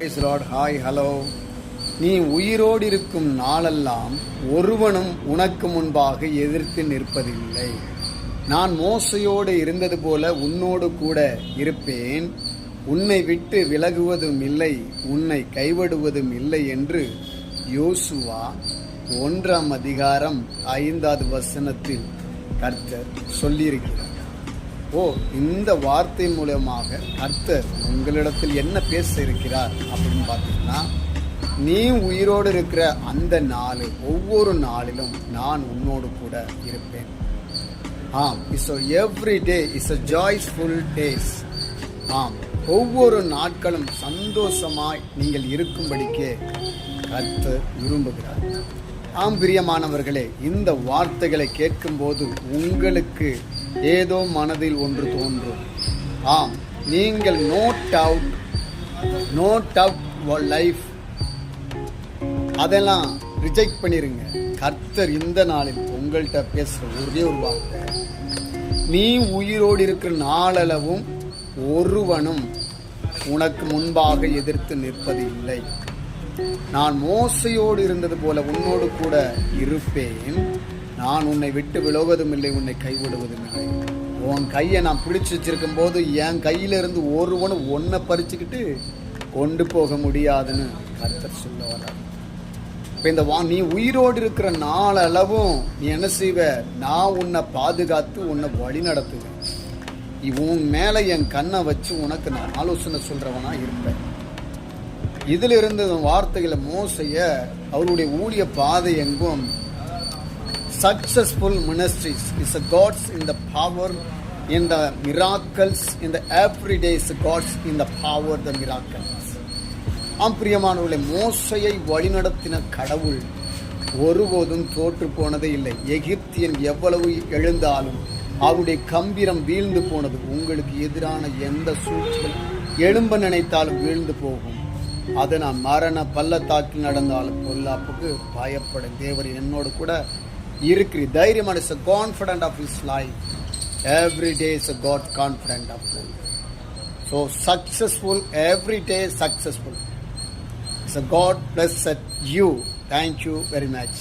Hi hello. நீ உயிரோடு இருக்கும் நாளெல்லாம் ஒருவனும் உனக்கு முன்பாக எதிர்த்து நிற்பதில்லை. நான் மோசையோடு இருந்தது போல உன்னோடு கூட இருப்பேன். உன்னை விட்டு விலகுவதும் இல்லை, உன்னை கைவிடுவதும் இல்லை என்று யோசுவா 1:5 கர்த்தர் சொல்லியிருக்கிறார். இந்த வார்த்தை மூலமாக கர்த்தர் உங்களிடத்தில் என்ன பேச இருக்கிறார் அப்படின்னு பார்த்தீங்கன்னா, நீ உயிரோடு இருக்கிற அந்த நாள், ஒவ்வொரு நாளிலும் நான் உன்னோடு கூட இருப்பேன். Every day is a joyful days. ஒவ்வொரு நாட்களும் சந்தோஷமாய் நீங்கள் இருக்கும்படிக்கே கர்த்தர் விரும்புகிறார். பிரியமானவர்களே, இந்த வார்த்தைகளை கேட்கும்போது உங்களுக்கு ஏதோ மனதில் ஒன்று தோன்றும். நீங்கள் நோட் அவுட் லைஃப் அதெல்லாம் ரிஜெக்ட் பண்ணிருங்க. கர்த்தர் இந்த நாளில் உங்கள்கிட்ட பேசுற ஒரே ஒரு வார்த்தை, நீ உயிரோடு இருக்கிற நாளளவும் ஒருவனும் உனக்கு முன்பாக எதிர்த்து நிற்பது இல்லை. நான் மோசையோடு இருந்தது போல உன்னோடு கூட இருப்பேன். நான் உன்னை விட்டு விலகுவதும் இல்லை, உன்னை கைவிடுவதும் இல்லை. உன் கையை நான் பிடிச்சு வச்சிருக்கும் போது என் கையிலிருந்து ஒருவனும் ஒன்றை பறிச்சுக்கிட்டு கொண்டு போக முடியாதுன்னு கர்த்தர் சொல்ல வர்றார். இப்போ நீ உயிரோடு இருக்கிற நாளளவும் நீ என்ன செய்வ? நான் உன்னை பாதுகாத்து உன்னை வழி நடத்துவேன். உன் மேலே என் கண்ணை வச்சு உனக்கு நான் ஆலோசனை சொல்றவனா இருப்பேன். இதில் இருந்த வார்த்தைகளை மோசைய அவருடைய ஊழிய பாதை எங்கும் successful ministries is a God's in the power, in the miracles, in the everyday is God's in the power, the miracles. பிரியமானவர்களே, மோசையை வழிநடத்தின கடவுள் ஒருபோதும் தோற்று போனதே இல்லை. எகிப்தியன் எவ்வளவு எழுந்தாலும் அவருடைய கம்பீரம் வீழ்ந்து போனது. உங்களுக்கு எதிரான எந்த சூழ்ச்சிகள் எழும்ப நினைத்தாலும் வீழ்ந்து போகும். அதை நான் மரண பள்ளத்தாக்கில் நடந்தாலும் பொல்லாப்புக்கு பயப்படும். தேவர் என்னோடு கூட இருக்கிற தைரியமான is a confident of his life. Every day is a God confident of life. So successful, every day successful. It's a God blessed you. Thank you very much.